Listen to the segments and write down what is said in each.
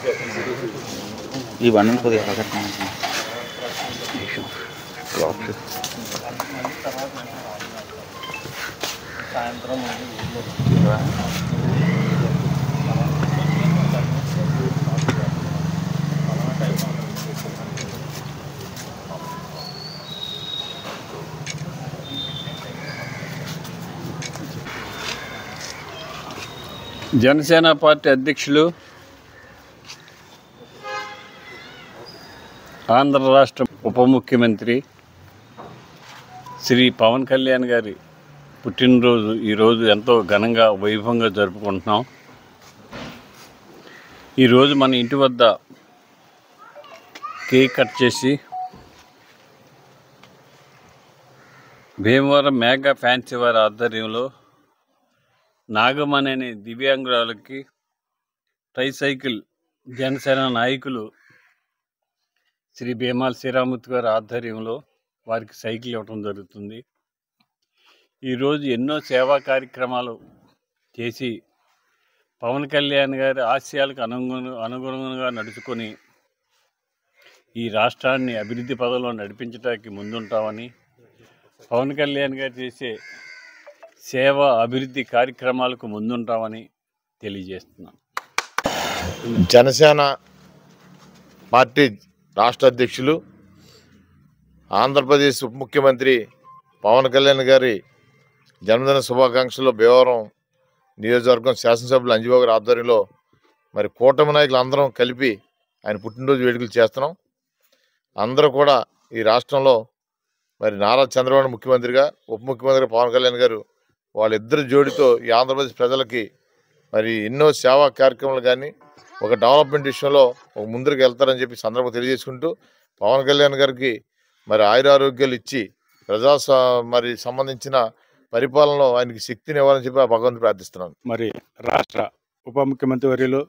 ఈ బండిని కొద్దిగా సాయంత్రం జనసేన పార్టీ అధ్యక్షులు ఆంధ్ర రాష్ట్ర ఉప ముఖ్యమంత్రి శ్రీ పవన్ కళ్యాణ్ గారి పుట్టినరోజు ఈరోజు ఎంతో ఘనంగా వైభవంగా జరుపుకుంటున్నాం. ఈరోజు మన ఇంటి వద్ద కేక్ కట్ చేసి భీమవరం మేఘా ఫ్యాన్సీ వారి ఆధ్వర్యంలో నాగమణి అనే దివ్యాంగురాలకి ట్రైసైకిల్ జనసేన నాయకులు శ్రీ భీమాల శ్రీరామూర్తి గారి ఆధ్వర్యంలో వారికి సైకిల్ ఇవ్వడం జరుగుతుంది. ఈరోజు ఎన్నో సేవా కార్యక్రమాలు చేసి పవన్ కళ్యాణ్ గారి ఆశయాలకు అనుగుణంగా నడుచుకొని ఈ రాష్ట్రాన్ని అభివృద్ధి పదంలో నడిపించడానికి ముందుంటామని, పవన్ కళ్యాణ్ గారు చేసే సేవా అభివృద్ధి కార్యక్రమాలకు ముందుంటామని తెలియజేస్తున్నాం. జనసేన పార్టీ రాష్ట్ర అధ్యక్షులు ఆంధ్రప్రదేశ్ ఉప ముఖ్యమంత్రి పవన్ కళ్యాణ్ గారి జన్మదిన శుభాకాంక్షలు భీమవరం నియోజకవర్గం శాసనసభ్యులు అంజిబాబు గారి ఆధ్వర్యంలో మరి కూటమి నాయకులు అందరం కలిపి ఆయన పుట్టినరోజు వేడుకలు చేస్తున్నాం. అందరూ కూడా ఈ రాష్ట్రంలో మరి నారా చంద్రబాబు ముఖ్యమంత్రిగా, ఉప ముఖ్యమంత్రి పవన్ కళ్యాణ్ గారు వాళ్ళిద్దరి జోడితో ఈ ఆంధ్రప్రదేశ్ ప్రజలకి మరి ఎన్నో సేవా కార్యక్రమాలు కానీ ఒక డెవలప్మెంట్ విషయంలో ఒక ముందుకు వెళ్తారని చెప్పి సందర్భంగా తెలియజేసుకుంటూ పవన్ కళ్యాణ్ గారికి మరి ఆయురారోగ్యాలు ఇచ్చి మరి సంబంధించిన పరిపాలనలో ఆయనకి శక్తిని ఇవ్వాలని చెప్పి ఆ భగవంతుని ప్రార్థిస్తున్నాను. మరి రాష్ట్ర ఉప ముఖ్యమంత్రి వర్యులు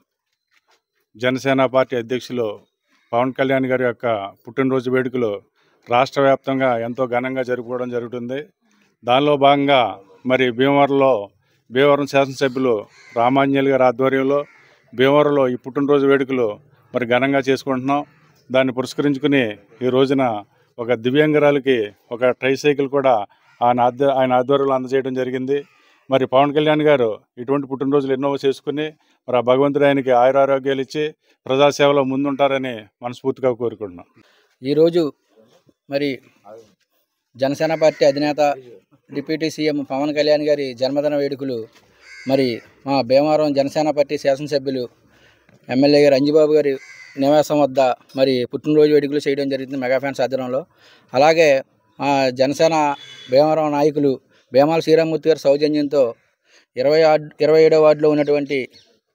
జనసేన పార్టీ అధ్యక్షులు పవన్ కళ్యాణ్ గారి యొక్క పుట్టినరోజు వేడుకలు రాష్ట్ర వ్యాప్తంగా ఎంతో ఘనంగా జరుపుకోవడం జరుగుతుంది. దానిలో భాగంగా మరి భీమవరం శాసనసభ్యులు రామాంజనేయులు గారి ఆధ్వర్యంలో భీమవరంలో ఈ పుట్టినరోజు వేడుకలు మరి ఘనంగా చేసుకుంటున్నాం. దాన్ని పురస్కరించుకుని ఈ రోజున ఒక దివ్యాంగురాలకి ఒక ట్రైసైకిల్ కూడా ఆయన ఆధ్వర్యంలో అందజేయడం జరిగింది. మరి పవన్ కళ్యాణ్ గారు ఇటువంటి పుట్టినరోజులు ఎన్నో చేసుకుని మరి ఆ భగవంతుడు ఆయనకి ఆయురారోగ్యాలు ఇచ్చి ప్రజాసేవలో ముందుంటారని మనస్ఫూర్తిగా కోరుకుంటున్నాం. ఈరోజు మరి జనసేన పార్టీ అధినేత డిప్యూటీ సీఎం పవన్ కళ్యాణ్ గారి జన్మదిన వేడుకలు మరి మా భీమవరం జనసేన పార్టీ శాసనసభ్యులు ఎమ్మెల్యే గారు అంజిబాబు గారి నివాసం వద్ద మరి పుట్టినరోజు వేడుకలు చేయడం జరుగుతుంది మెగా ఫ్యాన్స్ ఆధ్వర్యంలో. అలాగే మా జనసేన భీమవరం నాయకులు భీమాల శ్రీరామూర్తి గారి సౌజన్యంతో 27వ వార్డులో ఉన్నటువంటి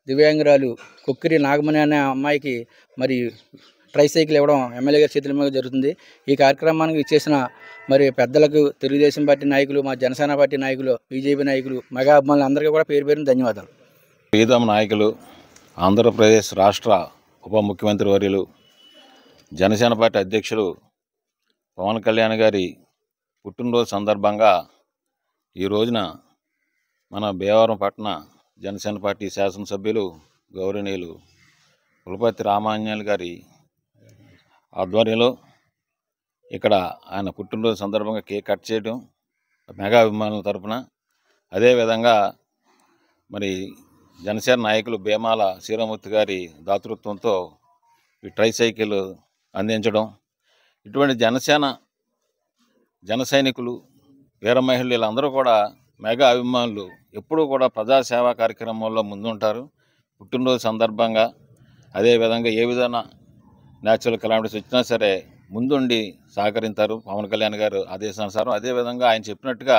దివ్యాంగురాలు కొక్కిరి నాగమణి అనే అమ్మాయికి మరి ట్రైసైకిల్ ఇవ్వడం ఎమ్మెల్యే గారి చేతుల మీద జరుగుతుంది. ఈ కార్యక్రమానికి ఇచ్చేసిన మరి పెద్దలకు, తెలుగుదేశం పార్టీ నాయకులు, మా జనసేన పార్టీ నాయకులు, బీజేపీ నాయకులు, మెగా అభిమానులు అందరికీ కూడా పేరు పేరున ధన్యవాదాలు. ప్రీతమ నాయకులు ఆంధ్రప్రదేశ్ రాష్ట్ర ఉప ముఖ్యమంత్రి వర్యులు జనసేన పార్టీ అధ్యక్షులు పవన్ కళ్యాణ్ గారి పుట్టినరోజు సందర్భంగా ఈ రోజున మన భీమవరం పట్టణ జనసేన పార్టీ శాసనసభ్యులు గౌరవనీయులు పులపర్తి రామాంజనేయులు గారి ఆధ్వర్యంలో ఇక్కడ ఆయన పుట్టినరోజు సందర్భంగా కేక్ కట్ చేయడం మెగా అభిమానుల తరఫున, అదేవిధంగా మరి జనసేన నాయకులు భీమాల శ్రీరామూర్తి గారి దాతృత్వంతో ఈ ట్రైసైకిల్ అందించడం, ఇటువంటి జన సైనికులు, వీర మహిళలు వీళ్ళందరూ కూడా మెగా అభిమానులు ఎప్పుడూ కూడా ప్రజాసేవా కార్యక్రమాల్లో ముందుంటారు. పుట్టినరోజు సందర్భంగా అదేవిధంగా ఏ విధంగా న్యాచురల్ కెలామిటీస్ వచ్చినా సరే ముందుండి సహకరించారు పవన్ కళ్యాణ్ గారు ఆదేశానుసారం. అదేవిధంగా ఆయన చెప్పినట్టుగా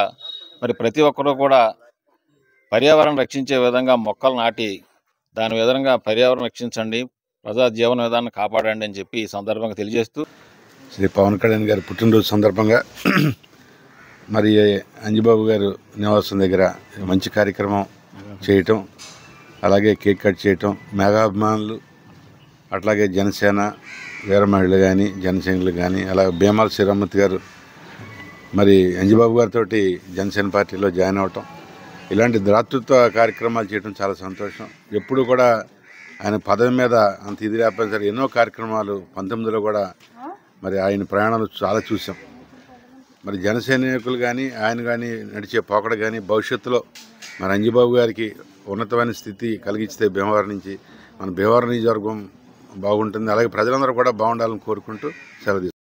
మరి ప్రతి ఒక్కరూ కూడా పర్యావరణం రక్షించే విధంగా మొక్కలు నాటి దాని విధంగా పర్యావరణం రక్షించండి, ప్రజా జీవన విధానాన్ని కాపాడండి అని చెప్పి ఈ సందర్భంగా తెలియజేస్తూ శ్రీ పవన్ కళ్యాణ్ గారి పుట్టినరోజు సందర్భంగా మరి అంజిబాబు గారు నివాసం దగ్గర మంచి కార్యక్రమం చేయటం, అలాగే కేక్ కట్ చేయటం, మెగా అభిమానులు అట్లాగే జనసేన వీర మహిళలు కానీ జనసైనికులు కానీ అలాగే భీమాల శ్రీరామూర్తి గారు మరి అంజిబాబు గారితో జనసేన పార్టీలో జాయిన్ అవ్వటం, ఇలాంటి దాతృత్వ కార్యక్రమాలు చేయడం చాలా సంతోషం. ఎప్పుడు కూడా ఆయన పదవి మీద అంత ఇది లేకపోయినా సరే ఎన్నో కార్యక్రమాలు 19లో కూడా మరి ఆయన ప్రయాణాలు చాలా చూసాం. మరి జన సైనికులు కానీ ఆయన కానీ నడిచే పోకడ కానీ భవిష్యత్తులో మరి అంజిబాబు గారికి ఉన్నతమైన స్థితి కలిగిస్తే భీమవరం నుంచి మన భీమవరం నియోజకవర్గం బాగుంటుంది. అలాగే ప్రజలందరూ కూడా బాగుండాలని కోరుకుంటూ సెలవు తీసుకుంటాం.